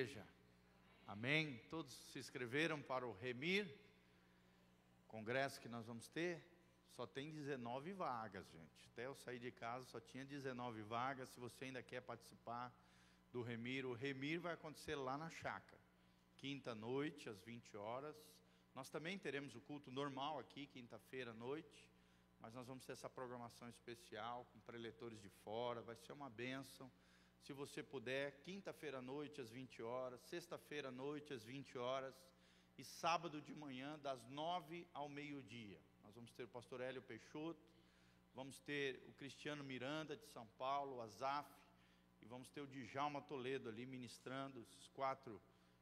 igreja. Amém? Todos se inscreveram para o Remir, congresso que nós vamos ter. Só tem 19 vagas, gente. Até eu sair de casa só tinha 19 vagas. Se você ainda quer participar do Remir, o Remir vai acontecer lá na chácara, quinta noite, às 20 horas. Nós também teremos o culto normal aqui, quinta-feira à noite, mas nós vamos ter essa programação especial, com preletores de fora, vai ser uma bênção. Se você puder, quinta-feira à noite, às 20 horas, sexta-feira à noite, às 20 horas, e sábado de manhã, das 9 ao meio-dia. Nós vamos ter o pastor Hélio Peixoto, vamos ter o Cristiano Miranda, de São Paulo, o Azaf, e vamos ter o Djalma Toledo ali ministrando, esses 4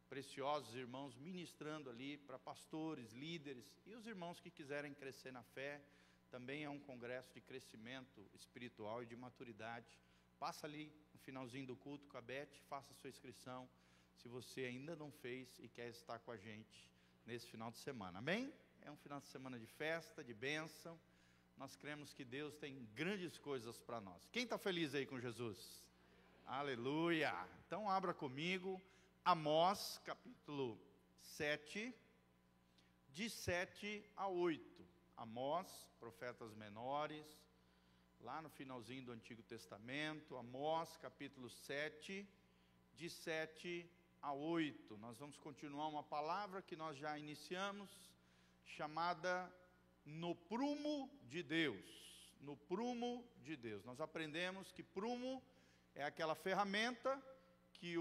preciosos irmãos ministrando ali para pastores, líderes, e os irmãos que quiserem crescer na fé. Também é um congresso de crescimento espiritual e de maturidade. Passa ali no finalzinho do culto com a Beth, faça a sua inscrição, se você ainda não fez e quer estar com a gente nesse final de semana. Amém? É um final de semana de festa, de bênção. Nós cremos que Deus tem grandes coisas para nós. Quem está feliz aí com Jesus? Aleluia! Então abra comigo Amós, capítulo 7, de 7 a 8. Amós, profetas menores, lá no finalzinho do Antigo Testamento. Amós, capítulo 7, de 7 a 8. Nós vamos continuar uma palavra que nós já iniciamos, chamada no prumo de Deus. No prumo de Deus. Nós aprendemos que prumo é aquela ferramenta que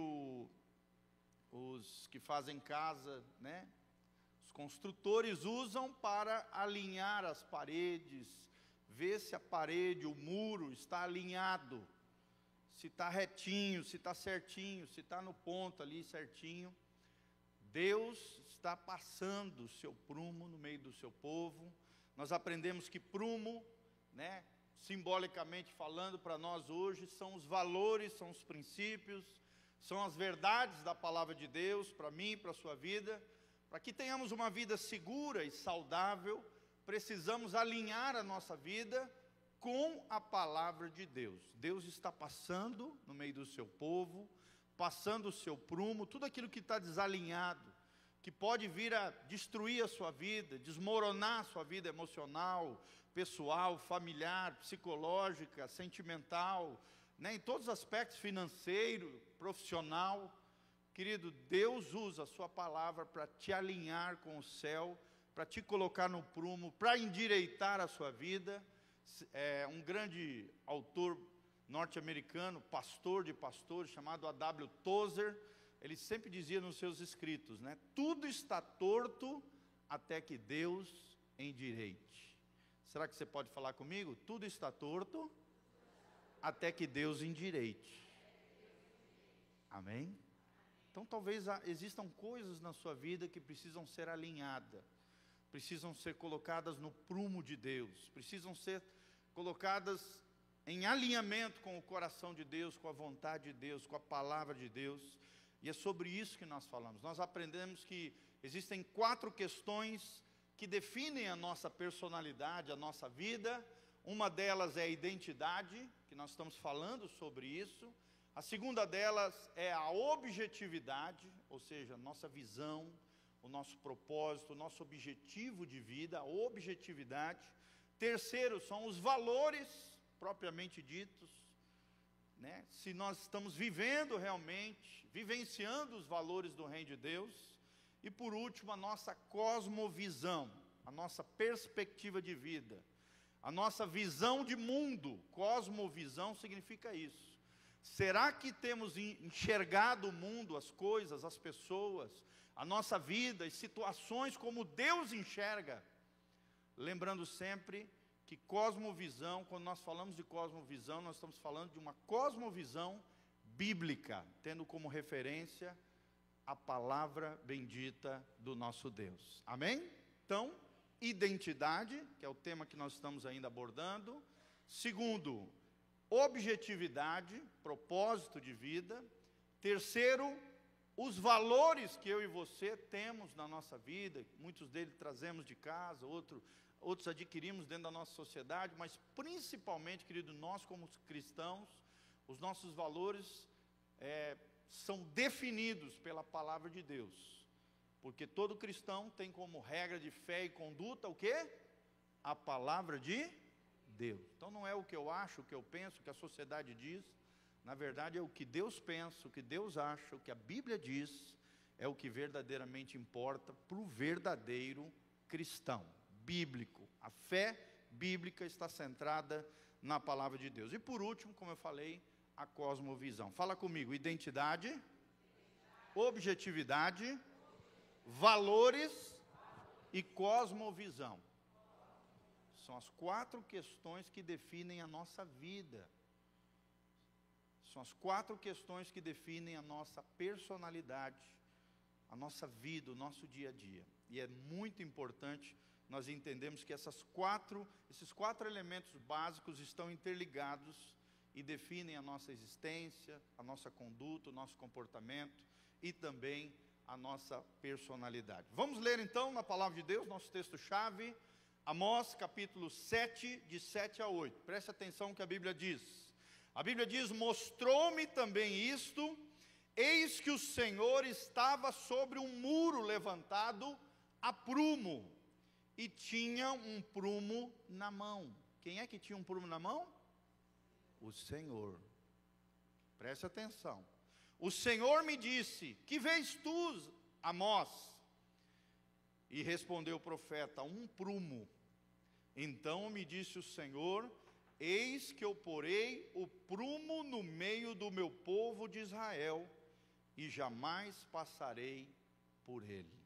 os que fazem casa, né, os construtores usam para alinhar as paredes, ver se a parede, o muro está alinhado, se está retinho, se está certinho, se está no ponto ali certinho. Deus está passando o seu prumo no meio do seu povo. Nós aprendemos que prumo, né, simbolicamente falando para nós hoje, são os valores, são os princípios, são as verdades da palavra de Deus para mim, para a sua vida. Para que tenhamos uma vida segura e saudável, precisamos alinhar a nossa vida com a palavra de Deus. Deus está passando no meio do seu povo, passando o seu prumo, tudo aquilo que está desalinhado, que pode vir a destruir a sua vida, desmoronar a sua vida emocional, pessoal, familiar, psicológica, sentimental, né, em todos os aspectos, financeiro, profissional. Querido, Deus usa a sua palavra para te alinhar com o céu, para te colocar no prumo, para endireitar a sua vida. Um grande autor norte-americano, pastor de pastores, chamado A.W. Tozer, ele sempre dizia nos seus escritos, né, tudo está torto até que Deus endireite. Será que você pode falar comigo? Tudo está torto até que Deus endireite. Amém? Então talvez existam coisas na sua vida que precisam ser alinhadas, precisam ser colocadas no prumo de Deus, precisam ser colocadas em alinhamento com o coração de Deus, com a vontade de Deus, com a palavra de Deus. E é sobre isso que nós falamos. Nós aprendemos que existem 4 questões que definem a nossa personalidade, a nossa vida. Uma delas é a identidade, que nós estamos falando sobre isso. A segunda delas é a objetividade, ou seja, a nossa visão, o nosso propósito, o nosso objetivo de vida, a objetividade. Terceiro, são os valores propriamente ditos, né? Se nós estamos vivendo realmente, vivenciando os valores do reino de Deus. E por último, a nossa cosmovisão, a nossa perspectiva de vida, a nossa visão de mundo. Cosmovisão significa isso. Será que temos enxergado o mundo, as coisas, as pessoas, a nossa vida e situações como Deus enxerga? Lembrando sempre que cosmovisão, quando nós falamos de cosmovisão, nós estamos falando de uma cosmovisão bíblica, tendo como referência a palavra bendita do nosso Deus. Amém? Então, identidade, que é o tema que nós estamos ainda abordando. Segundo, objetividade, propósito de vida. Terceiro, os valores que eu e você temos na nossa vida, muitos deles trazemos de casa, outros adquirimos dentro da nossa sociedade, mas principalmente, querido, nós como cristãos, os nossos valores são definidos pela palavra de Deus. Porque todo cristão tem como regra de fé e conduta o quê? A palavra de Deus. Então não é o que eu acho, o que eu penso, o que a sociedade diz. Na verdade é o que Deus pensa, o que Deus acha, o que a Bíblia diz, é o que verdadeiramente importa para o verdadeiro cristão, bíblico. A fé bíblica está centrada na palavra de Deus. E por último, como eu falei, a cosmovisão. Fala comigo: identidade, objetividade, valores e cosmovisão. São as 4 questões que definem a nossa vida. São as 4 questões que definem a nossa personalidade, a nossa vida, o nosso dia a dia. E é muito importante nós entendermos que esses 4 elementos básicos estão interligados e definem a nossa existência, a nossa conduta, o nosso comportamento e também a nossa personalidade. Vamos ler então na palavra de Deus, nosso texto-chave, Amós capítulo 7, de 7 a 8. Preste atenção no que a Bíblia diz. A Bíblia diz: mostrou-me também isto, eis que o Senhor estava sobre um muro levantado a prumo, e tinha um prumo na mão. Quem é que tinha um prumo na mão? O Senhor. Preste atenção. O Senhor me disse: que vês tu, Amós? E respondeu o profeta: um prumo. Então me disse o Senhor: eis que eu porei o prumo no meio do meu povo de Israel, e jamais passarei por ele.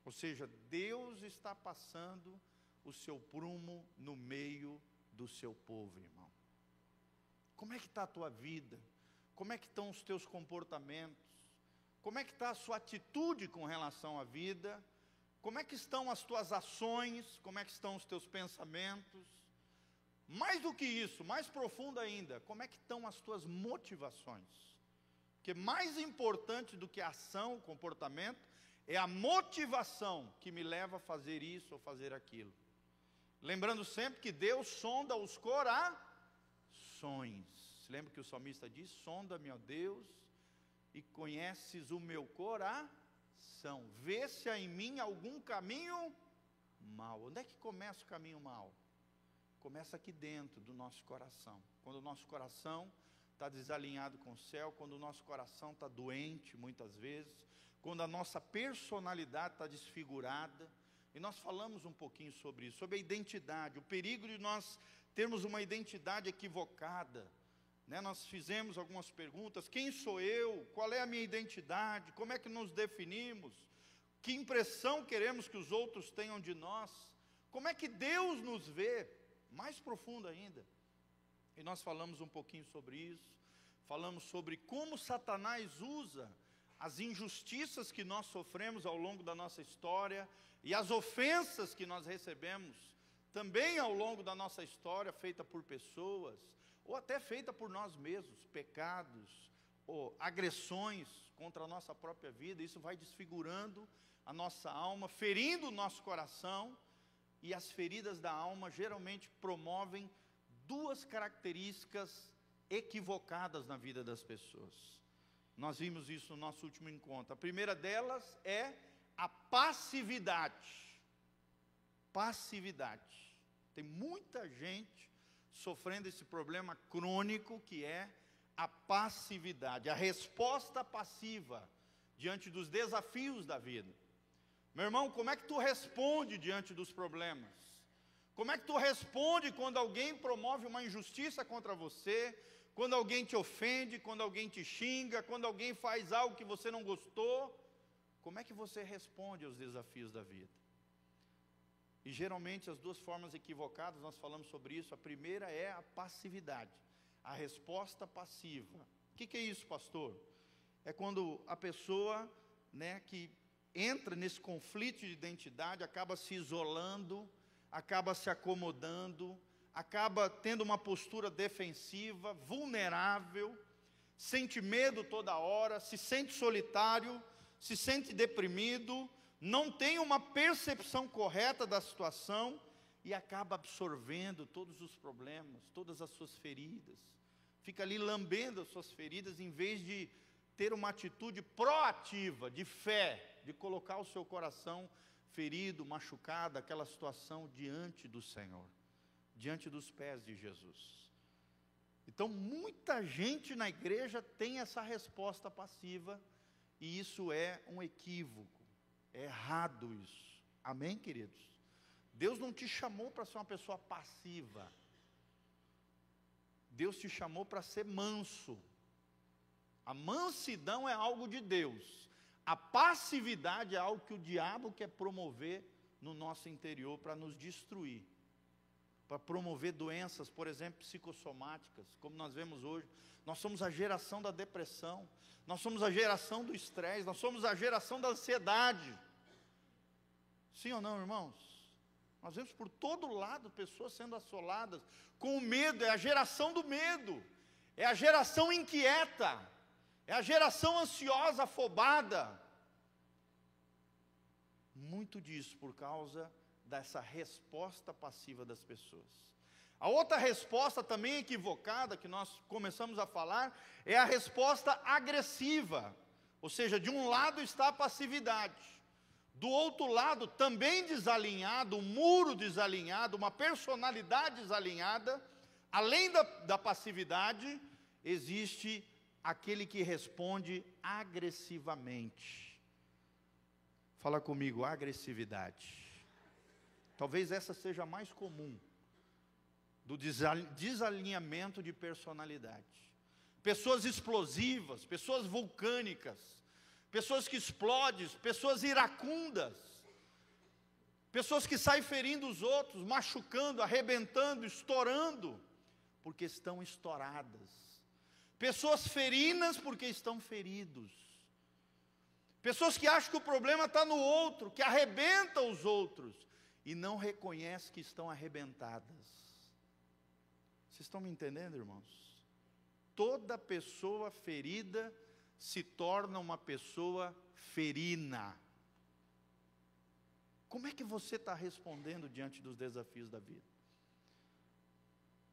Ou seja, Deus está passando o seu prumo no meio do seu povo, irmão. Como é que está a tua vida? Como é que estão os teus comportamentos? Como é que está a sua atitude com relação à vida? Como é que estão as tuas ações? Como é que estão os teus pensamentos? Mais do que isso, mais profundo ainda, como é que estão as tuas motivações? Porque mais importante do que a ação, o comportamento, é a motivação que me leva a fazer isso ou fazer aquilo. Lembrando sempre que Deus sonda os corações. Lembra que o salmista diz: sonda-me, ó Deus, e conheces o meu coração. Vê se há em mim algum caminho mau. Onde é que começa o caminho mau? Começa aqui dentro do nosso coração. Quando o nosso coração está desalinhado com o céu, quando o nosso coração está doente muitas vezes, quando a nossa personalidade está desfigurada. E nós falamos um pouquinho sobre isso, sobre a identidade, o perigo de nós termos uma identidade equivocada. Nós fizemos algumas perguntas: quem sou eu? Qual é a minha identidade? Como é que nos definimos? Que impressão queremos que os outros tenham de nós? Como é que Deus nos vê? Mais profundo ainda. E nós falamos um pouquinho sobre isso. Falamos sobre como Satanás usa as injustiças que nós sofremos ao longo da nossa história e as ofensas que nós recebemos também ao longo da nossa história, feita por pessoas, ou até feita por nós mesmos, pecados, ou agressões contra a nossa própria vida. Isso vai desfigurando a nossa alma, ferindo o nosso coração, e as feridas da alma geralmente promovem 2 características equivocadas na vida das pessoas. Nós vimos isso no nosso último encontro. A primeira delas é a passividade. Passividade. Tem muita gente sofrendo esse problema crônico que é a passividade, a resposta passiva diante dos desafios da vida. Meu irmão, como é que tu responde diante dos problemas? Como é que tu responde quando alguém promove uma injustiça contra você, quando alguém te ofende, quando alguém te xinga, quando alguém faz algo que você não gostou? Como é que você responde aos desafios da vida? E geralmente as 2 formas equivocadas, nós falamos sobre isso. A primeira é a passividade, a resposta passiva. O que é isso, pastor? É quando a pessoa, que entra nesse conflito de identidade, acaba se isolando, acaba se acomodando, acaba tendo uma postura defensiva, vulnerável, sente medo toda hora, se sente solitário, se sente deprimido, não tem uma percepção correta da situação e acaba absorvendo todos os problemas, todas as suas feridas. Fica ali lambendo as suas feridas em vez de ter uma atitude proativa, de fé, de colocar o seu coração ferido, machucado, aquela situação diante do Senhor, diante dos pés de Jesus. Então, muita gente na igreja tem essa resposta passiva, e isso é um equívoco, é errado isso. Amém, queridos? Deus não te chamou para ser uma pessoa passiva. Deus te chamou para ser manso. A mansidão é algo de Deus. A passividade é algo que o diabo quer promover no nosso interior para nos destruir. Para promover doenças, por exemplo, psicossomáticas, como nós vemos hoje. Nós somos a geração da depressão, nós somos a geração do estresse, nós somos a geração da ansiedade. Sim ou não, irmãos? Nós vemos por todo lado pessoas sendo assoladas com o medo, é a geração do medo, é a geração inquieta, é a geração ansiosa, afobada. Muito disso por causa dessa resposta passiva das pessoas. A outra resposta também equivocada que nós começamos a falar é a resposta agressiva. Ou seja, de um lado está a passividade, do outro lado também desalinhado, um muro desalinhado, uma personalidade desalinhada. Além da passividade, existe aquele que responde agressivamente. Fala comigo, agressividade. Talvez essa seja a mais comum, do desalinhamento de personalidade. Pessoas explosivas, pessoas vulcânicas, pessoas que explodem, pessoas iracundas, pessoas que saem ferindo os outros, machucando, arrebentando, estourando, porque estão estouradas. Pessoas ferinas porque estão feridos. Pessoas que acham que o problema está no outro, que arrebentam os outros, e não reconhecem que estão arrebentadas. Vocês estão me entendendo, irmãos? Toda pessoa ferida se torna uma pessoa ferina. Como é que você está respondendo diante dos desafios da vida?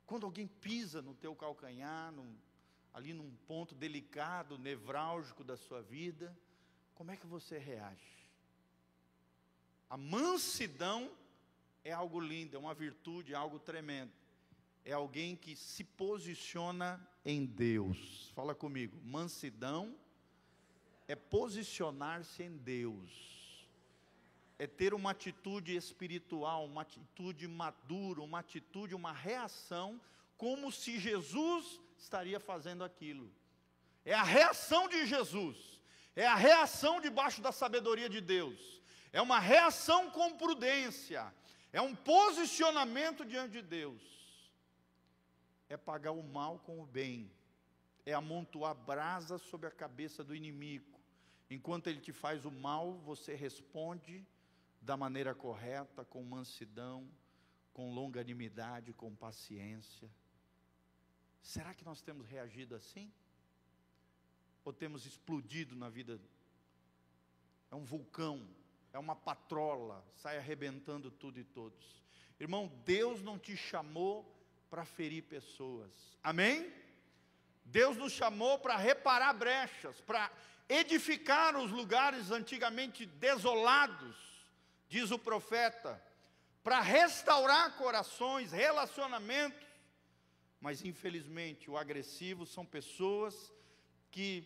Quando alguém pisa no teu calcanhar, ali num ponto delicado, nevrálgico da sua vida, como é que você reage? A mansidão é algo lindo, é uma virtude, é algo tremendo. É alguém que se posiciona em Deus. Fala comigo, mansidão é posicionar-se em Deus. É ter uma atitude espiritual, uma atitude madura, uma atitude, uma reação, como se Jesus estaria fazendo aquilo. É a reação de Jesus, é a reação debaixo da sabedoria de Deus, é uma reação com prudência, é um posicionamento diante de Deus, é pagar o mal com o bem, é amontoar brasa sobre a cabeça do inimigo. Enquanto ele te faz o mal, você responde da maneira correta, com mansidão, com longanimidade, com paciência. Será que nós temos reagido assim? Ou temos explodido na vida? É um vulcão, é uma patrola, sai arrebentando tudo e todos. Irmão, Deus não te chamou para ferir pessoas, amém? Deus nos chamou para reparar brechas, para edificar os lugares antigamente desolados, diz o profeta, para restaurar corações, relacionamentos. Mas infelizmente o agressivo são pessoas que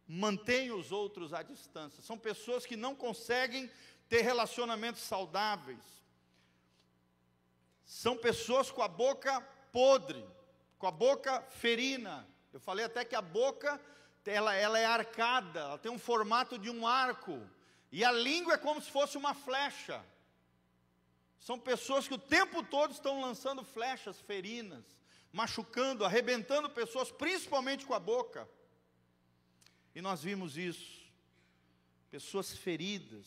mantêm os outros à distância, são pessoas que não conseguem ter relacionamentos saudáveis, são pessoas com a boca podre, com a boca ferina. Eu falei até que a boca, ela é arcada, ela tem um formato de um arco, e a língua é como se fosse uma flecha. São pessoas que o tempo todo estão lançando flechas ferinas, machucando, arrebentando pessoas, principalmente com a boca. E nós vimos isso, pessoas feridas,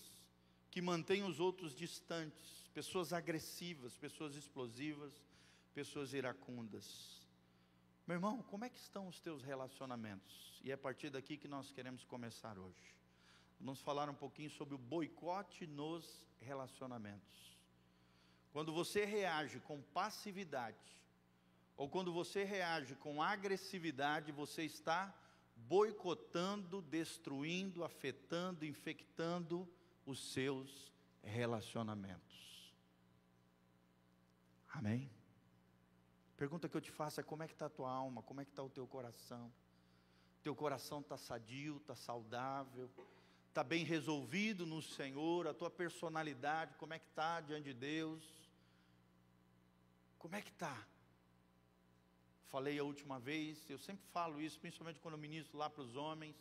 que mantêm os outros distantes, pessoas agressivas, pessoas explosivas, pessoas iracundas. Meu irmão, como é que estão os teus relacionamentos? E é a partir daqui que nós queremos começar hoje. Vamos falar um pouquinho sobre o boicote nos relacionamentos. Quando você reage com passividade, ou quando você reage com agressividade, você está boicotando, destruindo, afetando, infectando os seus relacionamentos. Amém? Pergunta que eu te faço é: como é que está a tua alma? Como é que está o teu coração? Teu coração está sadio, está saudável, está bem resolvido no Senhor? A tua personalidade, como é que está diante de Deus? Como é que está? Falei a última vez, eu sempre falo isso, principalmente quando eu ministro lá para os homens.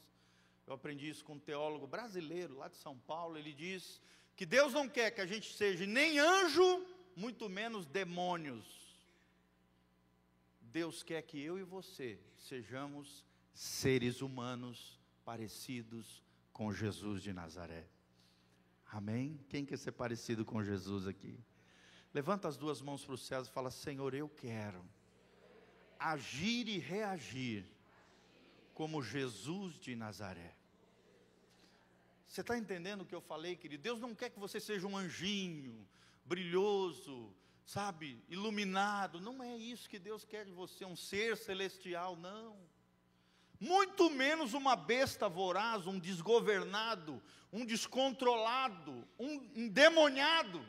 Eu aprendi isso com um teólogo brasileiro, lá de São Paulo. Ele diz que Deus não quer que a gente seja nem anjo, muito menos demônios. Deus quer que eu e você sejamos seres humanos parecidos com Jesus de Nazaré. Amém? Quem quer ser parecido com Jesus aqui? Levanta as duas mãos para os céus e fala: Senhor, eu quero agir e reagir como Jesus de Nazaré. Você está entendendo o que eu falei, querido? Deus não quer que você seja um anjinho, brilhoso, sabe, iluminado. Não é isso que Deus quer de você, um ser celestial, não. Muito menos uma besta voraz, um desgovernado, um descontrolado, um endemoniado.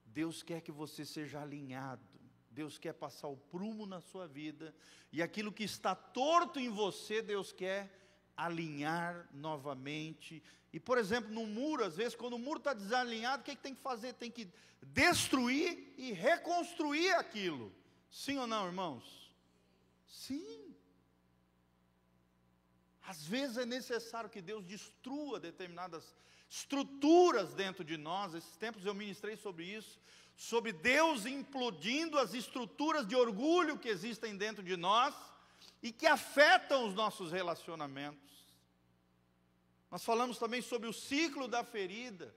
Deus quer que você seja alinhado. Deus quer passar o prumo na sua vida, e aquilo que está torto em você, Deus quer alinhar novamente. E, por exemplo, no muro, às vezes, quando o muro está desalinhado, o que tem que fazer? Tem que destruir e reconstruir aquilo. Sim ou não, irmãos? Sim. Às vezes é necessário que Deus destrua determinadas estruturas dentro de nós. Esses tempos eu ministrei sobre isso, sobre Deus implodindo as estruturas de orgulho que existem dentro de nós e que afetam os nossos relacionamentos. Nós falamos também sobre o ciclo da ferida.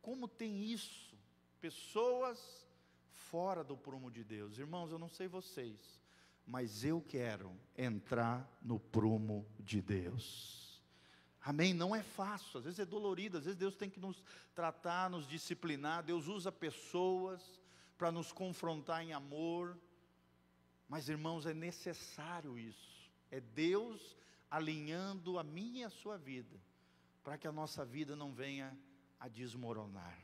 Como tem isso? Pessoas fora do prumo de Deus. Irmãos, eu não sei vocês, mas eu quero entrar no prumo de Deus. Amém? Não é fácil, às vezes é dolorido, às vezes Deus tem que nos tratar, nos disciplinar. Deus usa pessoas para nos confrontar em amor. Mas, irmãos, é necessário isso. É Deus alinhando a minha e a sua vida, para que a nossa vida não venha a desmoronar.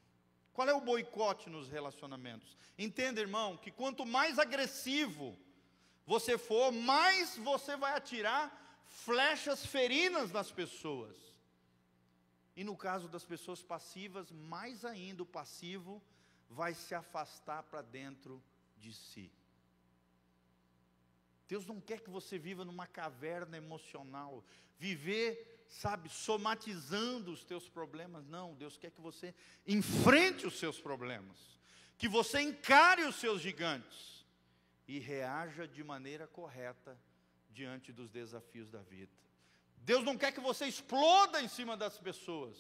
Qual é o boicote nos relacionamentos? Entenda, irmão, que quanto mais agressivo você for, mais você vai atirar flechas ferinas nas pessoas. E no caso das pessoas passivas, mais ainda o passivo vai se afastar para dentro de si. Deus não quer que você viva numa caverna emocional, viver, sabe, somatizando os teus problemas. Não, Deus quer que você enfrente os seus problemas, que você encare os seus gigantes e reaja de maneira correta diante dos desafios da vida. Deus não quer que você exploda em cima das pessoas.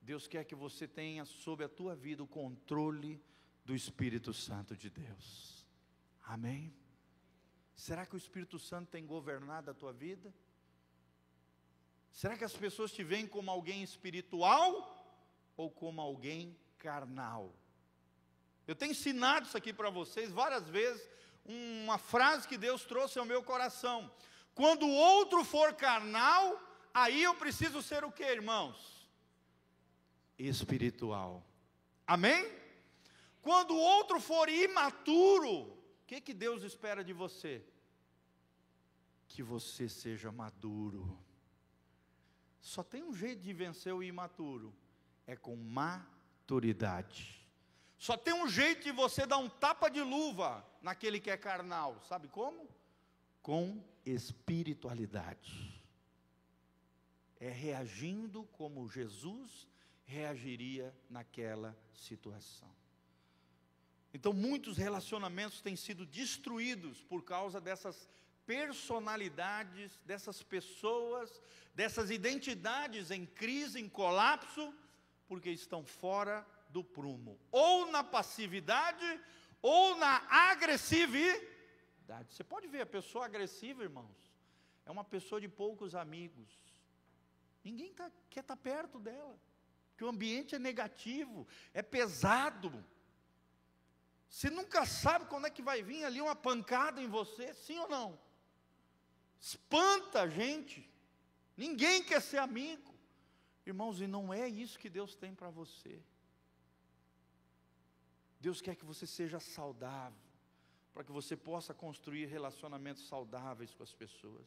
Deus quer que você tenha sob a tua vida o controle do Espírito Santo de Deus. Amém? Será que o Espírito Santo tem governado a tua vida? Será que as pessoas te veem como alguém espiritual ou como alguém carnal? Eu tenho ensinado isso aqui para vocês várias vezes, uma frase que Deus trouxe ao meu coração: quando o outro for carnal, aí eu preciso ser o que, irmãos? Espiritual. Amém? Quando o outro for imaturo, o que Deus espera de você? Que você seja maduro. Só tem um jeito de vencer o imaturo, é com maturidade. Só tem um jeito de você dar um tapa de luva naquele que é carnal. Sabe como? Com espiritualidade. É reagindo como Jesus reagiria naquela situação. Então muitos relacionamentos têm sido destruídos por causa dessas personalidades, dessas pessoas, dessas identidades em crise, em colapso, porque estão fora do prumo, ou na passividade, ou na agressividade. Você pode ver, a pessoa agressiva, irmãos, é uma pessoa de poucos amigos. Ninguém quer estar perto dela, porque o ambiente é negativo, é pesado. Você nunca sabe quando é que vai vir ali uma pancada em você, sim ou não? espanta a gente. Ninguém quer ser amigo. Irmãos, e não é isso que Deus tem para você. Deus quer que você seja saudável, para que você possa construir relacionamentos saudáveis com as pessoas.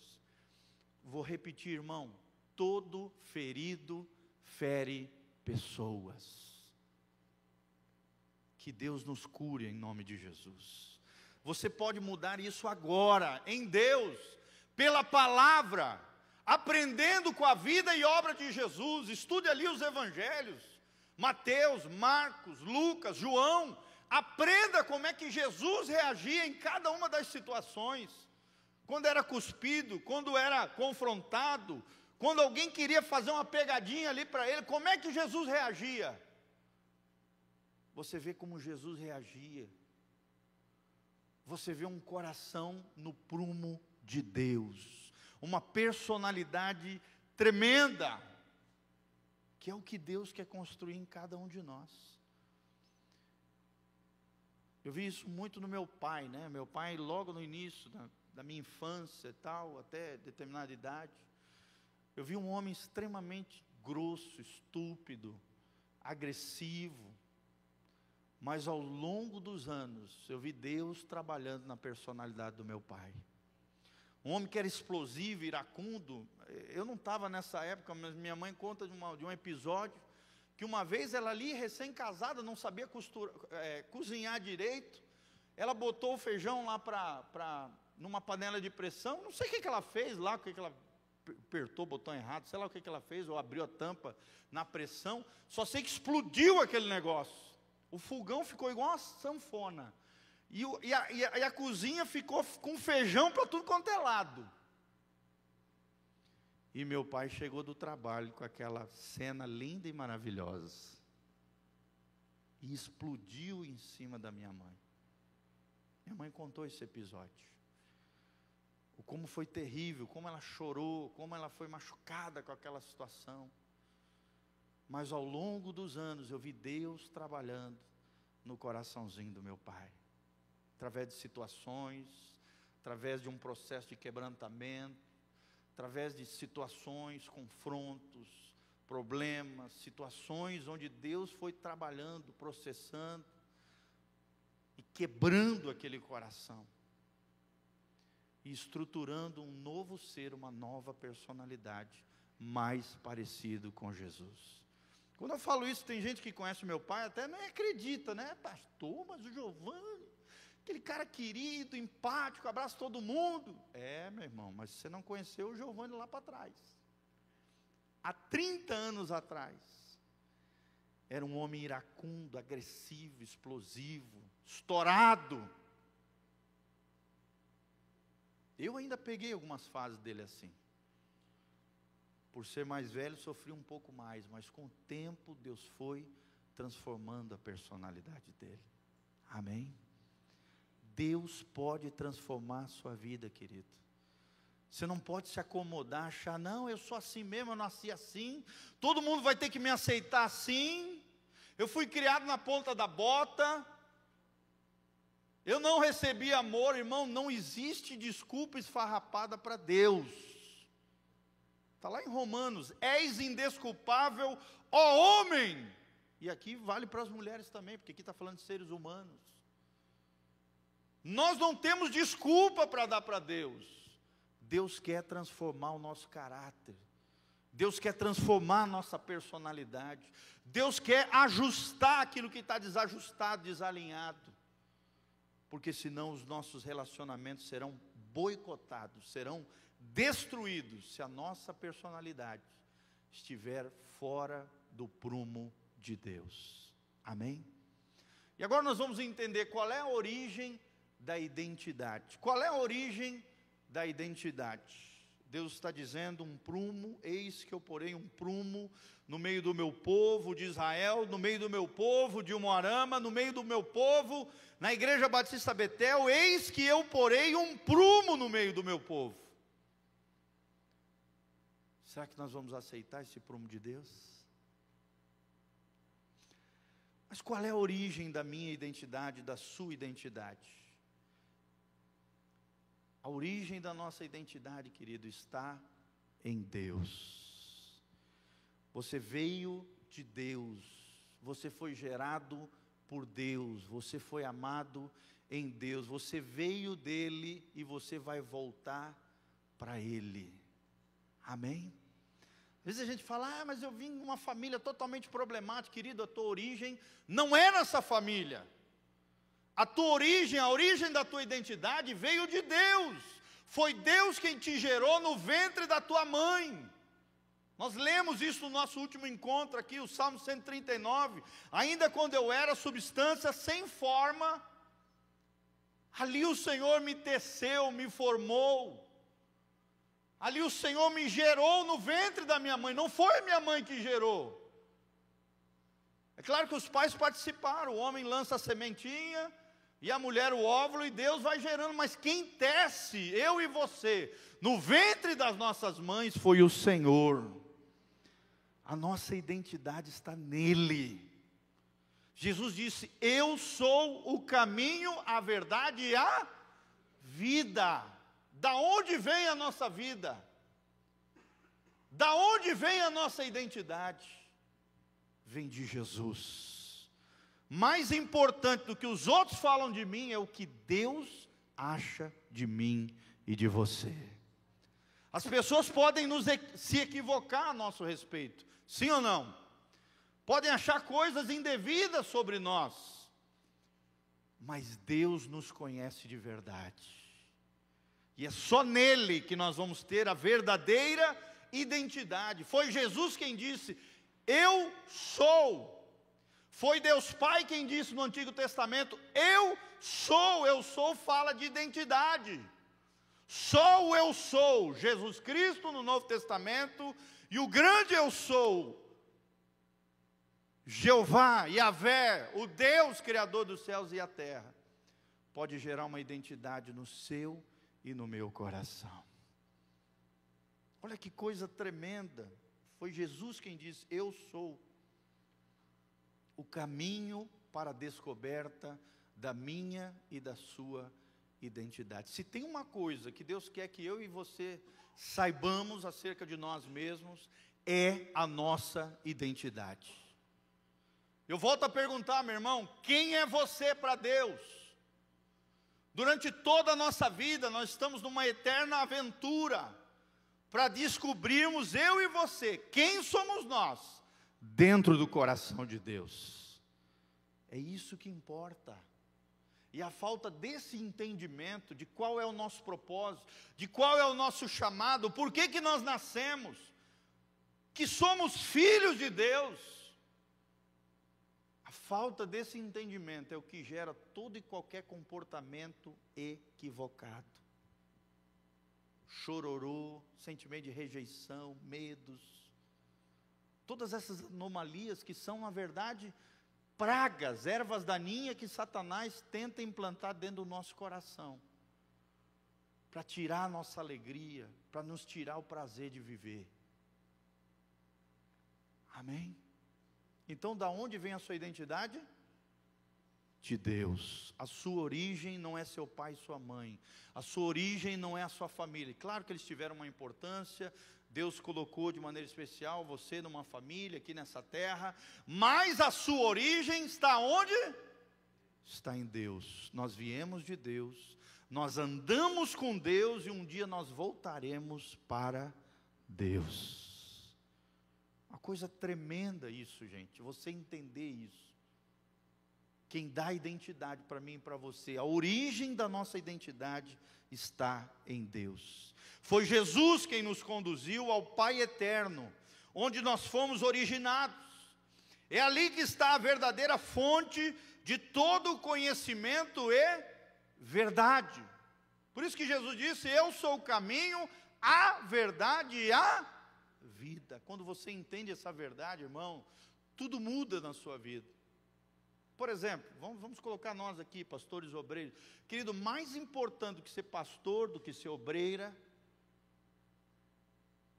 Vou repetir, irmão, todo ferido fere pessoas. Que Deus nos cure em nome de Jesus. Você pode mudar isso agora, em Deus, pela palavra, aprendendo com a vida e obra de Jesus. Estude ali os evangelhos, Mateus, Marcos, Lucas, João. Aprenda como é que Jesus reagia em cada uma das situações. Quando era cuspido, quando era confrontado, quando alguém queria fazer uma pegadinha ali para ele, como é que Jesus reagia? Você vê como Jesus reagia. Você vê um coração no prumo de Deus, uma personalidade tremenda, que é o que Deus quer construir em cada um de nós. Eu vi isso muito no meu pai, né? Meu pai, logo no início da minha infância e tal, até determinada idade, eu vi um homem extremamente grosso, estúpido, agressivo. Mas ao longo dos anos, eu vi Deus trabalhando na personalidade do meu pai. Um homem que era explosivo, iracundo. Eu não estava nessa época, mas minha mãe conta de um episódio, que uma vez ela ali, recém-casada, não sabia cozinhar direito. Ela botou o feijão lá numa panela de pressão. Não sei o que ela fez lá, o que ela apertou o botão errado, sei lá o que ela fez, ou abriu a tampa na pressão. Só sei que explodiu aquele negócio. O fogão ficou igual uma sanfona. E a cozinha ficou com feijão para tudo quanto é lado. E meu pai chegou do trabalho com aquela cena linda e maravilhosa. E explodiu em cima da minha mãe. Minha mãe contou esse episódio. Como foi terrível, como ela chorou, como ela foi machucada com aquela situação. Mas ao longo dos anos eu vi Deus trabalhando no coraçãozinho do meu pai. Através de situações, através de um processo de quebrantamento, através de situações, confrontos, problemas, situações onde Deus foi trabalhando, processando e quebrando aquele coração. E estruturando um novo ser, uma nova personalidade, mais parecido com Jesus. Quando eu falo isso, tem gente que conhece meu pai, até nem acredita, né? Pastor, mas o Giovanni, aquele cara querido, empático, abraça todo mundo. É, meu irmão, mas você não conheceu o Giovanni lá para trás. Há 30 anos atrás, era um homem iracundo, agressivo, explosivo, estourado. Eu ainda peguei algumas fases dele assim. Por ser mais velho, sofri um pouco mais, mas com o tempo Deus foi transformando a personalidade dele. Amém? Deus pode transformar a sua vida, querido. Você não pode se acomodar, achar, não, eu sou assim mesmo, eu nasci assim, todo mundo vai ter que me aceitar assim, eu fui criado na ponta da bota, eu não recebi amor. Irmão, não existe desculpa esfarrapada para Deus. Está lá em Romanos, és indesculpável, ó homem. E aqui vale para as mulheres também, porque aqui está falando de seres humanos. Nós não temos desculpa para dar para Deus. Deus quer transformar o nosso caráter. Deus quer transformar a nossa personalidade. Deus quer ajustar aquilo que está desajustado, desalinhado. Porque senão os nossos relacionamentos serão boicotados, serão destruídos, se a nossa personalidade estiver fora do prumo de Deus. Amém? E agora nós vamos entender qual é a origem da identidade. Qual é a origem da identidade? Deus está dizendo, um prumo, eis que eu porei um prumo no meio do meu povo de Israel, no meio do meu povo de Umuarama, no meio do meu povo, na Igreja Batista Betel, eis que eu porei um prumo no meio do meu povo. Será que nós vamos aceitar esse prumo de Deus? Mas qual é a origem da minha identidade, da sua identidade? A origem da nossa identidade, querido, está em Deus. Você veio de Deus, você foi gerado por Deus, você foi amado em Deus, você veio dele e você vai voltar para ele. Amém? Às vezes a gente fala, mas eu vim de uma família totalmente problemática. Querido, a tua origem não é nessa família. A tua origem, a origem da tua identidade veio de Deus. Foi Deus quem te gerou no ventre da tua mãe. Nós lemos isso no nosso último encontro aqui, o Salmo 139. Ainda quando eu era substância sem forma, ali o Senhor me teceu, me formou. Ali o Senhor me gerou no ventre da minha mãe, não foi minha mãe que gerou. É claro que os pais participaram, o homem lança a sementinha, e a mulher o óvulo, e Deus vai gerando, mas quem tece, eu e você, no ventre das nossas mães, foi o Senhor. A nossa identidade está nele. Jesus disse, eu sou o caminho, a verdade e a vida. Da onde vem a nossa vida? Da onde vem a nossa identidade? Vem de Jesus. Mais importante do que os outros falam de mim é o que Deus acha de mim e de você. As pessoas podem se equivocar a nosso respeito, sim ou não? Podem achar coisas indevidas sobre nós, mas Deus nos conhece de verdade. E é só nele que nós vamos ter a verdadeira identidade. Foi Jesus quem disse, eu sou. Foi Deus Pai quem disse no Antigo Testamento, eu sou, fala de identidade. Só o eu sou, Jesus Cristo no Novo Testamento, e o grande eu sou, Jeová, Yahvé, o Deus Criador dos céus e a terra, pode gerar uma identidade no seu e no meu coração. Olha que coisa tremenda. Foi Jesus quem disse, eu sou o caminho para a descoberta da minha e da sua identidade. Se tem uma coisa que Deus quer que eu e você saibamos acerca de nós mesmos, é a nossa identidade. Eu volto a perguntar, meu irmão, quem é você para Deus? Durante toda a nossa vida, nós estamos numa eterna aventura, para descobrirmos, eu e você, quem somos nós, dentro do coração de Deus. É isso que importa. E a falta desse entendimento, de qual é o nosso propósito, de qual é o nosso chamado, por que nós nascemos, que somos filhos de Deus, falta desse entendimento é o que gera todo e qualquer comportamento equivocado. Chororô, sentimento de rejeição, medos, todas essas anomalias que são, na verdade, pragas, ervas daninhas que Satanás tenta implantar dentro do nosso coração, para tirar a nossa alegria, para nos tirar o prazer de viver. Amém? Então, da onde vem a sua identidade? De Deus. A sua origem não é seu pai e sua mãe. A sua origem não é a sua família. Claro que eles tiveram uma importância. Deus colocou de maneira especial você numa família aqui nessa terra. Mas a sua origem está onde? Está em Deus. Nós viemos de Deus. Nós andamos com Deus e um dia nós voltaremos para Deus. Uma coisa tremenda isso, gente, você entender isso. Quem dá identidade para mim e para você, a origem da nossa identidade está em Deus. Foi Jesus quem nos conduziu ao Pai eterno, onde nós fomos originados. É ali que está a verdadeira fonte de todo o conhecimento e verdade. Por isso que Jesus disse, eu sou o caminho, a verdade e a vida. Quando você entende essa verdade, irmão, tudo muda na sua vida. Por exemplo, vamos colocar nós aqui, pastores, obreiros. Querido, mais importante do que ser pastor, do que ser obreira,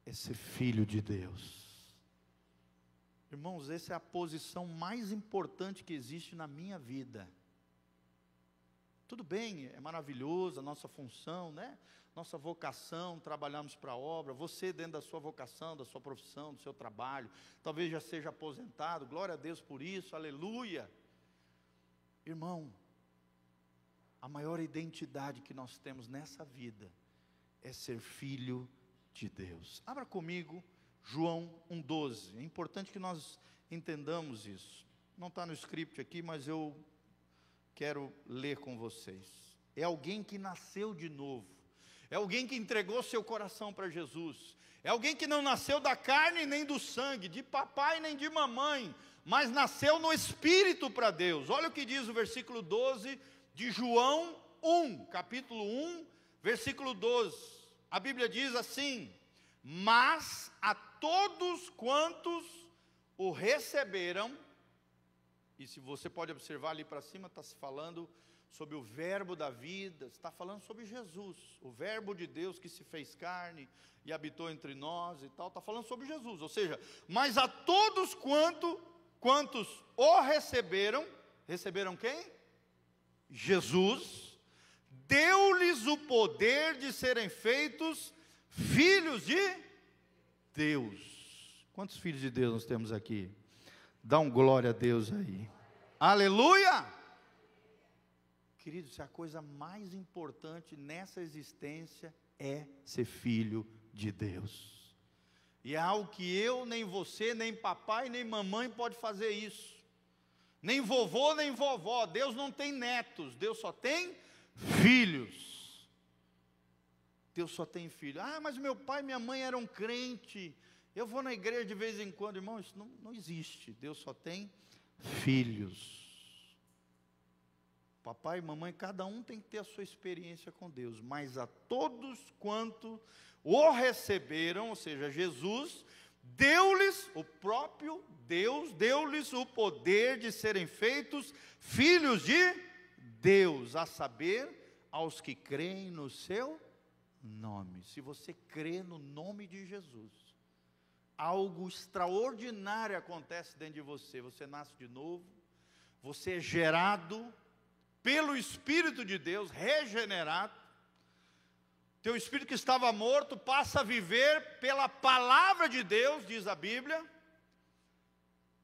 é ser filho de Deus. Irmãos, essa é a posição mais importante que existe na minha vida. Tudo bem, é maravilhoso a nossa função, né? Nossa vocação, trabalhamos para a obra. Você dentro da sua vocação, da sua profissão, do seu trabalho, talvez já seja aposentado, glória a Deus por isso, aleluia. Irmão, a maior identidade que nós temos nessa vida é ser filho de Deus. Abra comigo João 1,12. É importante que nós entendamos isso. Não está no script aqui, mas eu quero ler com vocês. É alguém que nasceu de novo. É alguém que entregou seu coração para Jesus. É alguém que não nasceu da carne nem do sangue, de papai nem de mamãe, mas nasceu no Espírito para Deus. Olha o que diz o versículo 12 de João 1, capítulo 1, versículo 12. A Bíblia diz assim: mas a todos quantos o receberam, e se você pode observar ali para cima, está se falando sobre o verbo da vida, está falando sobre Jesus, o verbo de Deus que se fez carne e habitou entre nós e tal, está falando sobre Jesus, ou seja, mas a todos quantos o receberam, receberam quem? Jesus, deu-lhes o poder de serem feitos filhos de Deus. Quantos filhos de Deus nós temos aqui? Dá um glória a Deus aí. Aleluia! Queridos, a coisa mais importante nessa existência é ser filho de Deus. E é algo que eu, nem você, nem papai, nem mamãe pode fazer isso. Nem vovô, nem vovó. Deus não tem netos, Deus só tem filhos. Deus só tem filhos. Ah, mas meu pai e minha mãe eram crente. Eu vou na igreja de vez em quando. Irmão, isso não existe. Deus só tem filhos. Papai e mamãe, cada um tem que ter a sua experiência com Deus. Mas a todos quanto o receberam, ou seja, Jesus, deu-lhes, o próprio Deus, deu-lhes o poder de serem feitos filhos de Deus, a saber, aos que creem no seu nome. Se você crê no nome de Jesus, algo extraordinário acontece dentro de você. Você nasce de novo, você é gerado pelo Espírito de Deus, regenerado. Teu espírito que estava morto passa a viver pela palavra de Deus, diz a Bíblia.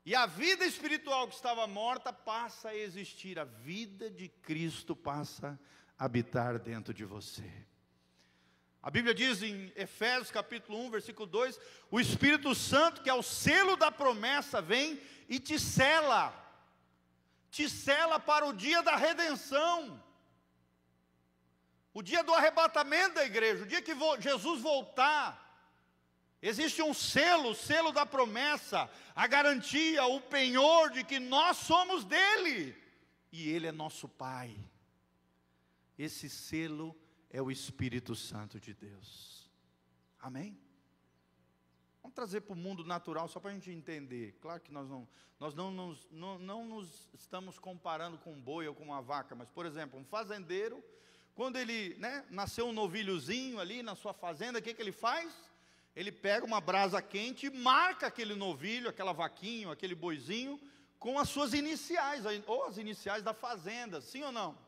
E a vida espiritual que estava morta passa a existir. A vida de Cristo passa a habitar dentro de você. A Bíblia diz em Efésios capítulo 1, versículo 2, o Espírito Santo, que é o selo da promessa, vem e te sela para o dia da redenção, o dia do arrebatamento da igreja, o dia que Jesus voltar. Existe um selo, o selo da promessa, a garantia, o penhor de que nós somos dele, e ele é nosso Pai. Esse selo é o Espírito Santo de Deus. Amém? Vamos trazer para o mundo natural, só para a gente entender. Claro que nós não nos estamos comparando com um boi ou com uma vaca, mas, por exemplo, um fazendeiro, quando ele, nasceu um novilhozinho ali na sua fazenda, o que ele faz? Ele pega uma brasa quente e marca aquele novilho, aquela vaquinho, aquele boizinho, com as suas iniciais, ou as iniciais da fazenda, sim ou não?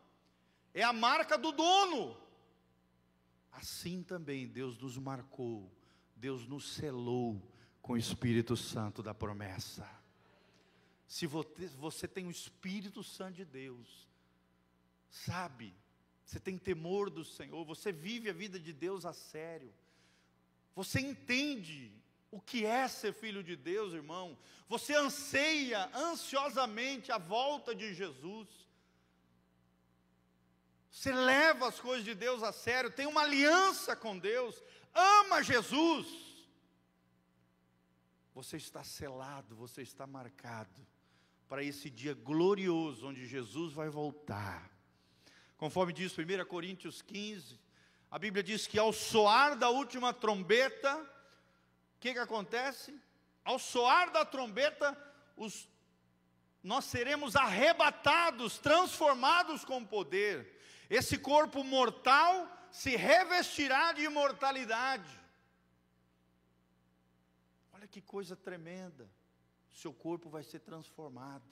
É a marca do dono. Assim também Deus nos marcou, Deus nos selou com o Espírito Santo da promessa. Se você tem o Espírito Santo de Deus, sabe, você tem temor do Senhor, você vive a vida de Deus a sério, você entende o que é ser filho de Deus, irmão, você anseia ansiosamente a volta de Jesus, você leva as coisas de Deus a sério, tem uma aliança com Deus, ama Jesus, você está selado, você está marcado para esse dia glorioso, onde Jesus vai voltar. Conforme diz 1 Coríntios 15, a Bíblia diz que ao soar da última trombeta, o que acontece? Ao soar da trombeta, nós seremos arrebatados, transformados com poder. Esse corpo mortal se revestirá de imortalidade. Olha que coisa tremenda. Seu corpo vai ser transformado.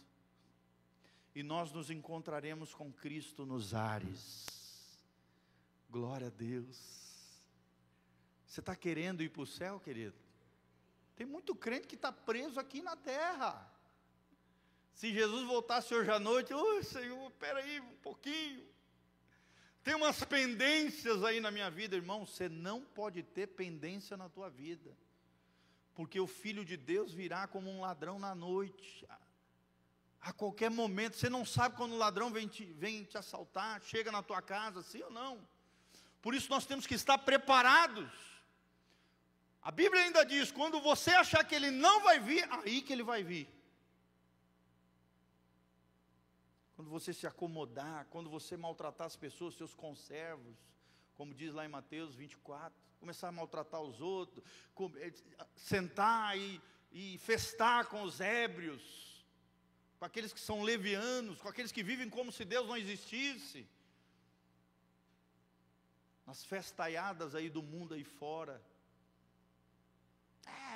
e nós nos encontraremos com Cristo nos ares. Glória a Deus. Você está querendo ir para o céu, querido? Tem muito crente que está preso aqui na terra. Se Jesus voltasse hoje à noite, Senhor, espera aí um pouquinho. Tem umas pendências aí na minha vida, irmão. Você não pode ter pendência na tua vida, porque o Filho de Deus virá como um ladrão na noite. A qualquer momento, você não sabe quando o ladrão vem te assaltar, chega na tua casa, sim ou não? Por isso nós temos que estar preparados. A Bíblia ainda diz, quando você achar que ele não vai vir, aí que ele vai vir. Quando você se acomodar, quando você maltratar as pessoas, seus conservos, como diz lá em Mateus 24, começar a maltratar os outros, sentar e festar com os ébrios, com aqueles que são levianos, com aqueles que vivem como se Deus não existisse, nas festaiadas aí do mundo aí fora.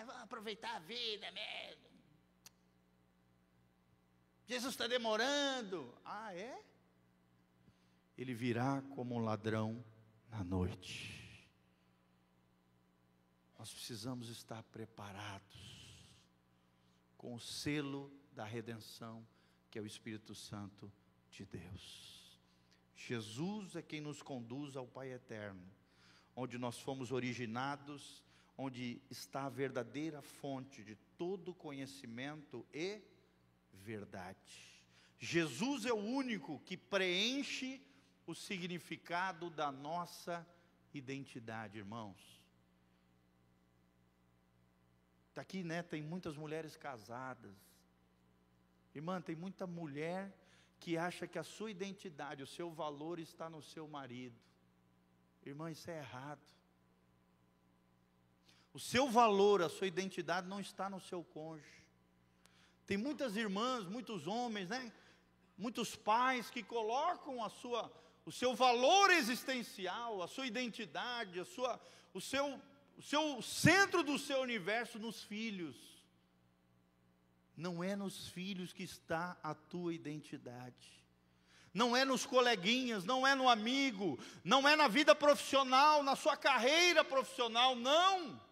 Vamos aproveitar a vida mesmo. Jesus está demorando. É? Ele virá como um ladrão na noite. Nós precisamos estar preparados com o selo da redenção, que é o Espírito Santo de Deus. Jesus é quem nos conduz ao Pai eterno, onde nós fomos originados, onde está a verdadeira fonte de todo conhecimento e verdade. Jesus é o único que preenche o significado da nossa identidade, irmãos. Está aqui, né? Tem muitas mulheres casadas. Irmã, tem muita mulher que acha que a sua identidade, o seu valor está no seu marido. Irmã, isso é errado. O seu valor, a sua identidade não está no seu cônjuge. Tem muitas irmãs, muitos homens, né? Muitos pais que colocam o seu valor existencial, a sua identidade, o seu centro do seu universo nos filhos. Não é nos filhos que está a tua identidade. Não é nos coleguinhas, não é no amigo, não é na vida profissional, na sua carreira profissional, não.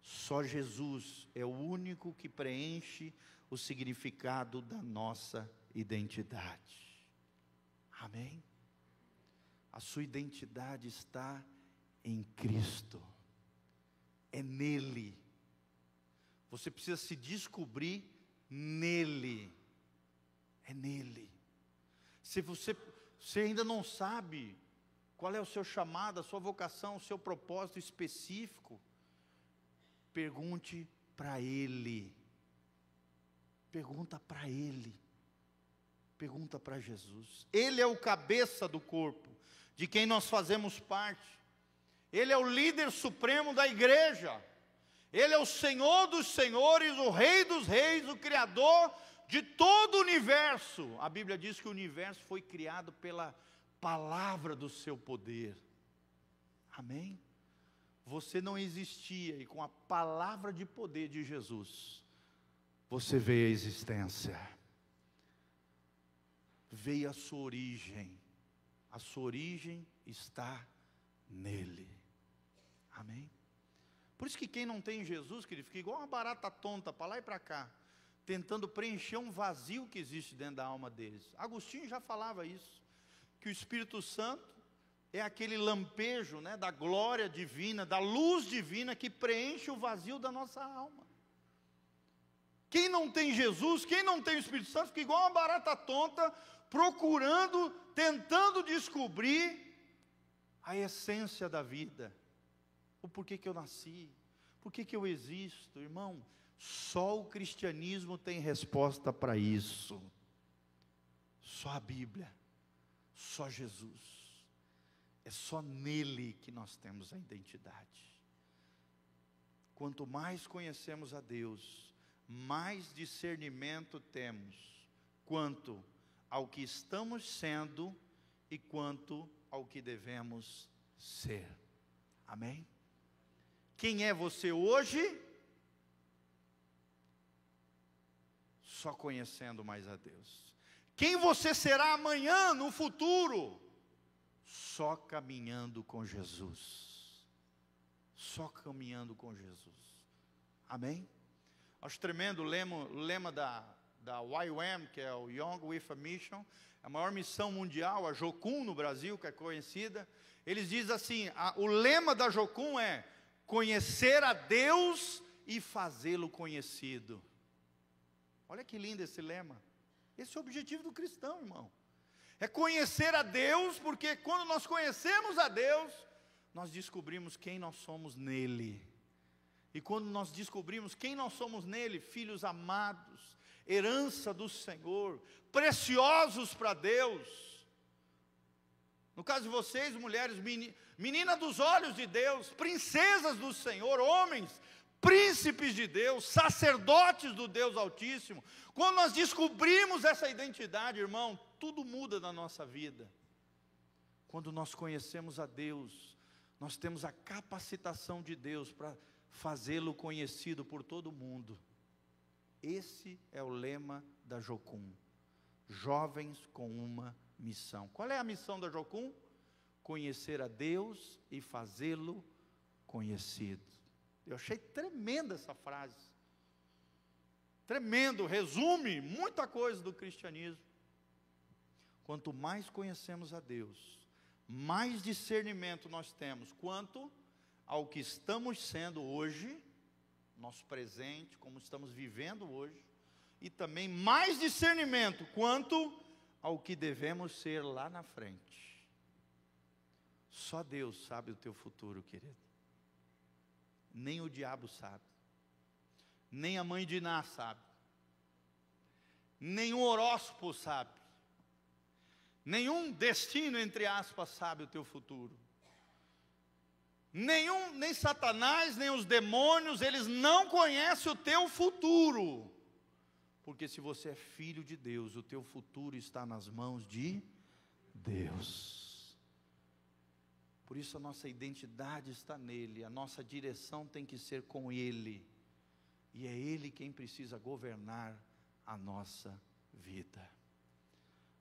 Só Jesus é o único que preenche o significado da nossa identidade. Amém? A sua identidade está em Cristo. É nele. Você precisa se descobrir nele. É nele. Se você ainda não sabe qual é o seu chamado, a sua vocação, o seu propósito específico, pergunte para Ele. Pergunta para Ele. Pergunta para Jesus. Ele é o cabeça do corpo, de quem nós fazemos parte. Ele é o líder supremo da igreja. Ele é o Senhor dos senhores, o Rei dos reis, o Criador de todo o universo. A Bíblia diz que o universo foi criado pela palavra do seu poder. Amém? Você não existia, e com a palavra de poder de Jesus, você veio à existência. Veio a sua origem. A sua origem está nele. Amém? Por isso que quem não tem Jesus, querido, fica igual uma barata tonta, para lá e para cá, tentando preencher um vazio que existe dentro da alma deles. Agostinho já falava isso, que o Espírito Santo é aquele lampejo, né, da glória divina, da luz divina que preenche o vazio da nossa alma. Quem não tem Jesus, quem não tem o Espírito Santo, fica igual uma barata tonta, procurando, tentando descobrir a essência da vida. O porquê que eu nasci, porquê que eu existo, irmão. Só o cristianismo tem resposta para isso. Só a Bíblia, só Jesus. É só nele que nós temos a identidade. Quanto mais conhecemos a Deus, mais discernimento temos quanto ao que estamos sendo e quanto ao que devemos ser. Amém? Quem é você hoje? só conhecendo mais a Deus. Quem você será amanhã, no futuro? Só caminhando com Jesus. Só caminhando com Jesus. Amém? Acho tremendo o lema da YWAM, que é o Young with a Mission, a maior missão mundial, a Jocum no Brasil, que é conhecida. Eles dizem assim, o lema da Jocum é: conhecer a Deus e fazê-lo conhecido. Olha que lindo esse lema. Esse é o objetivo do cristão, irmão. É conhecer a Deus, porque quando nós conhecemos a Deus, nós descobrimos quem nós somos nele. E quando nós descobrimos quem nós somos nele, filhos amados, herança do Senhor, preciosos para Deus. No caso de vocês, mulheres, meninas dos olhos de Deus, princesas do Senhor, homens, príncipes de Deus, sacerdotes do Deus Altíssimo. Quando nós descobrimos essa identidade, irmão, tudo muda na nossa vida. Quando nós conhecemos a Deus, nós temos a capacitação de Deus para fazê-lo conhecido por todo mundo. Esse é o lema da Jocum. Jovens com uma missão. Qual é a missão da Jocum? Conhecer a Deus e fazê-lo conhecido. Eu achei tremenda essa frase. Tremendo, resume muita coisa do cristianismo. Quanto mais conhecemos a Deus, mais discernimento nós temos quanto ao que estamos sendo hoje, nosso presente, como estamos vivendo hoje, e também mais discernimento quanto ao que devemos ser lá na frente. Só Deus sabe o teu futuro, querido. Nem o diabo sabe, nem a mãe de Iná sabe, nenhum horóscopo sabe, nenhum destino, entre aspas, sabe o teu futuro. Nem Satanás, nem os demônios, eles não conhecem o teu futuro. Porque se você é filho de Deus, o teu futuro está nas mãos de Deus. Por isso a nossa identidade está nele, a nossa direção tem que ser com ele. E é ele quem precisa governar a nossa vida.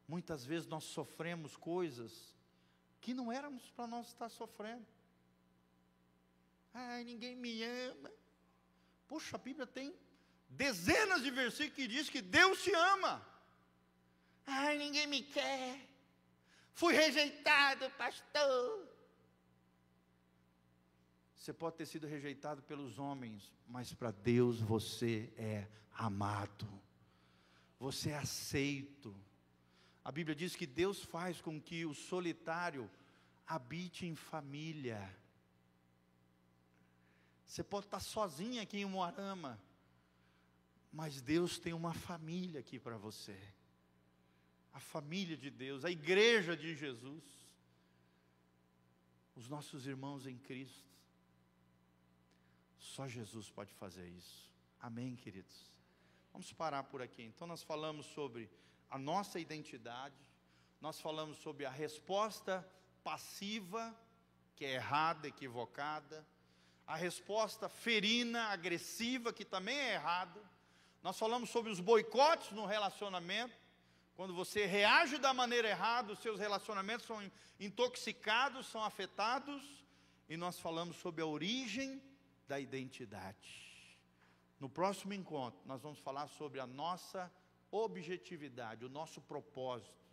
Muitas vezes nós sofremos coisas que não éramos para nós estar sofrendo. Ai, ninguém me ama. Poxa, a Bíblia tem dezenas de versículos que diz que Deus te ama. Ai, ninguém me quer. Fui rejeitado, pastor. Você pode ter sido rejeitado pelos homens, mas para Deus você é amado. Você é aceito. A Bíblia diz que Deus faz com que o solitário habite em família. Você pode estar sozinho aqui em Umuarama, mas Deus tem uma família aqui para você. A família de Deus, a igreja de Jesus. Os nossos irmãos em Cristo. Só Jesus pode fazer isso. Amém, queridos? Vamos parar por aqui. Então nós falamos sobre a nossa identidade. Nós falamos sobre a resposta passiva, que é errada, equivocada. A resposta ferina, agressiva, que também é errada. Nós falamos sobre os boicotes no relacionamento. Quando você reage da maneira errada, os seus relacionamentos são intoxicados, são afetados. E nós falamos sobre a origem da identidade. No próximo encontro, nós vamos falar sobre a nossa objetividade, o nosso propósito.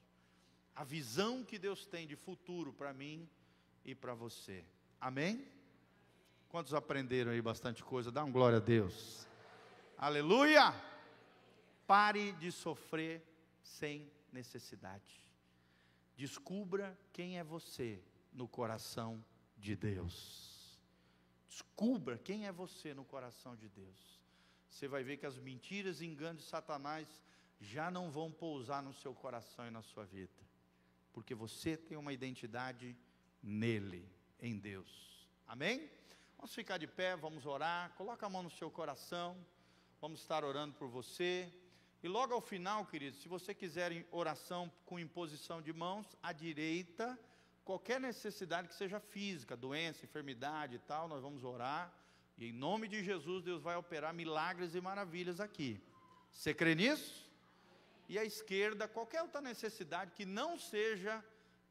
A visão que Deus tem de futuro para mim e para você. Amém? Quantos aprenderam aí bastante coisa? Dá uma glória a Deus. Aleluia! Pare de sofrer sem necessidade. Descubra quem é você no coração de Deus. Descubra quem é você no coração de Deus. Você vai ver que as mentiras e enganos de Satanás já não vão pousar no seu coração e na sua vida. Porque você tem uma identidade nele, em Deus. Amém? Vamos ficar de pé, vamos orar. Coloca a mão no seu coração. Vamos estar orando por você. E logo ao final, queridos, se você quiser oração com imposição de mãos, à direita, qualquer necessidade que seja física, doença, enfermidade e tal, nós vamos orar. E em nome de Jesus, Deus vai operar milagres e maravilhas aqui. Você crê nisso? E a esquerda, qualquer outra necessidade que não seja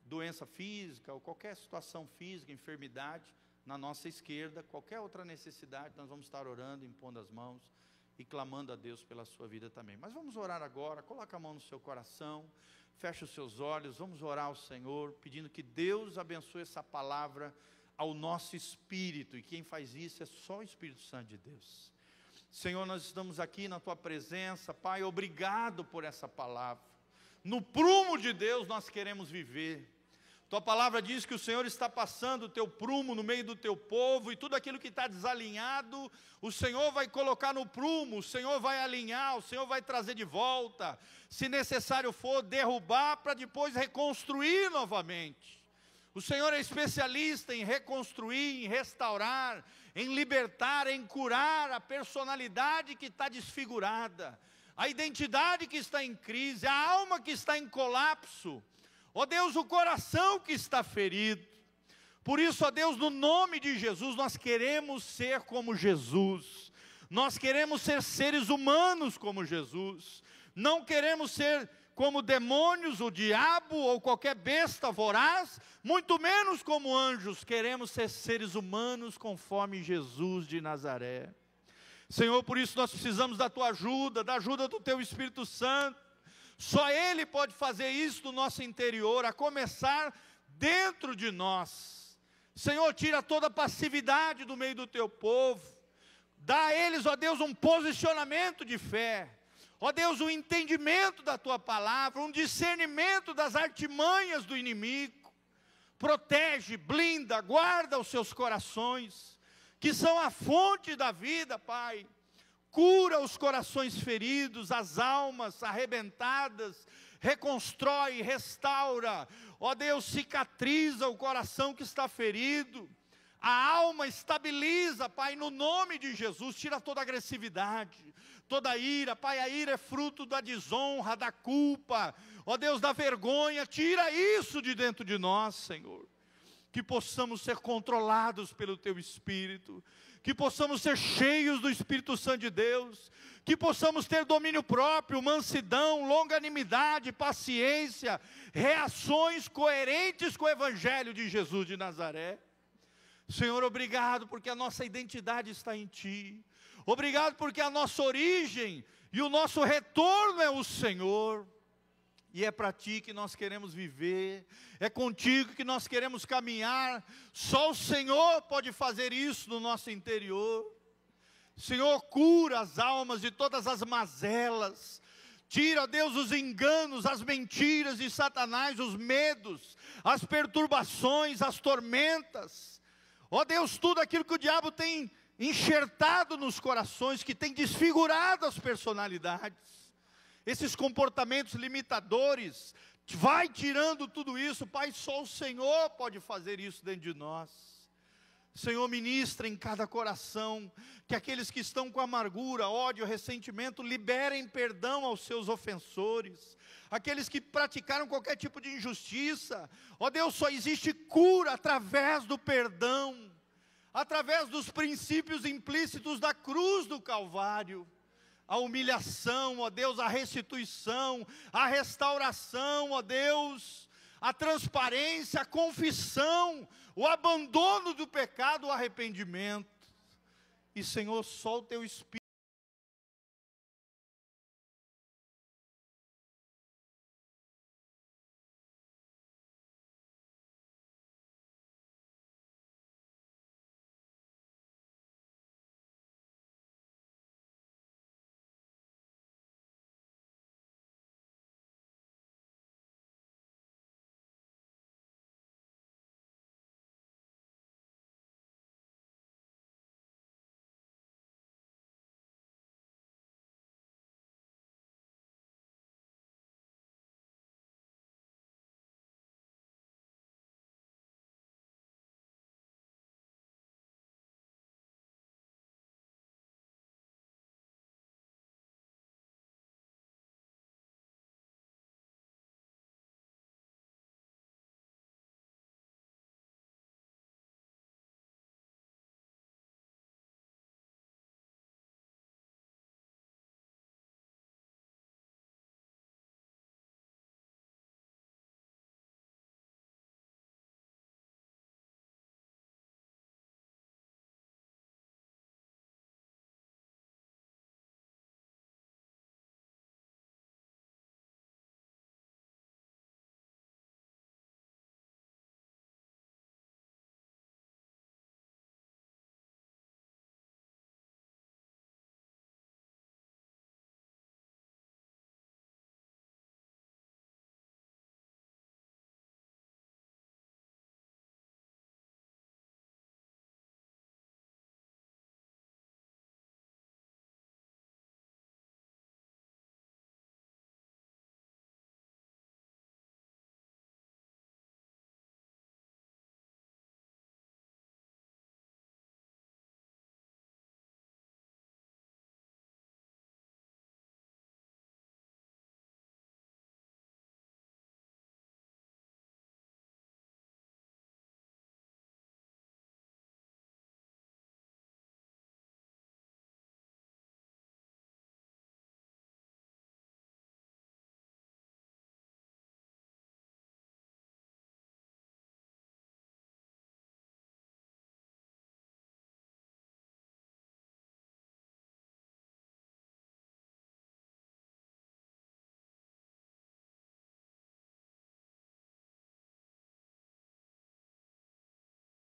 doença física ou qualquer situação física, enfermidade, na nossa esquerda, qualquer outra necessidade, nós vamos estar orando, impondo as mãos e clamando a Deus pela sua vida também. Mas vamos orar agora, coloca a mão no seu coração, feche os seus olhos, vamos orar ao Senhor, pedindo que Deus abençoe essa palavra ao nosso espírito, e quem faz isso é só o Espírito Santo de Deus. Senhor, nós estamos aqui na Tua presença, Pai, obrigado por essa palavra. No prumo de Deus nós queremos viver. Tua palavra diz que o Senhor está passando o Teu prumo no meio do Teu povo, e tudo aquilo que está desalinhado, o Senhor vai colocar no prumo, o Senhor vai alinhar, o Senhor vai trazer de volta, se necessário for, derrubar para depois reconstruir novamente. O Senhor é especialista em reconstruir, em restaurar, em libertar, em curar a personalidade que está desfigurada, a identidade que está em crise, a alma que está em colapso. Ó Deus, o coração que está ferido. Por isso, ó Deus, no nome de Jesus, nós queremos ser como Jesus. Nós queremos ser seres humanos como Jesus. Não queremos ser como demônios, o diabo ou qualquer besta voraz, muito menos como anjos. Queremos ser seres humanos conforme Jesus de Nazaré. Senhor, por isso nós precisamos da Tua ajuda, da ajuda do Teu Espírito Santo. Só Ele pode fazer isso no nosso interior, a começar dentro de nós. Senhor, tira toda a passividade do meio do Teu povo. Dá a eles, ó Deus, um posicionamento de fé. Ó Deus, um entendimento da Tua palavra, um discernimento das artimanhas do inimigo. Protege, blinda, guarda os seus corações, que são a fonte da vida, Pai. Cura os corações feridos, as almas arrebentadas, reconstrói, restaura. Ó Deus, cicatriza o coração que está ferido. A alma estabiliza, Pai, no nome de Jesus. Tira toda a agressividade, toda a ira, Pai. A ira é fruto da desonra, da culpa, ó Deus, da vergonha. Tira isso de dentro de nós, Senhor. Que possamos ser controlados pelo Teu Espírito, que possamos ser cheios do Espírito Santo de Deus, que possamos ter domínio próprio, mansidão, longanimidade, paciência, reações coerentes com o Evangelho de Jesus de Nazaré. Senhor, obrigado porque a nossa identidade está em Ti. Obrigado porque a nossa origem e o nosso retorno é o Senhor. E é para Ti que nós queremos viver, é contigo que nós queremos caminhar. Só o Senhor pode fazer isso no nosso interior. Senhor, cura as almas de todas as mazelas. Tira, Deus, os enganos, as mentiras de Satanás, os medos, as perturbações, as tormentas. Ó Deus, tudo aquilo que o diabo tem enxertado nos corações, que tem desfigurado as personalidades. Esses comportamentos limitadores, vai tirando tudo isso, Pai. Só o Senhor pode fazer isso dentro de nós. Senhor, ministra em cada coração, que aqueles que estão com amargura, ódio, ressentimento, liberem perdão aos seus ofensores. Aqueles que praticaram qualquer tipo de injustiça, ó Deus, só existe cura através do perdão, através dos princípios implícitos da cruz do Calvário. A humilhação, ó Deus, a restituição, a restauração, ó Deus, a transparência, a confissão, o abandono do pecado, o arrependimento. E Senhor, só o Teu Espírito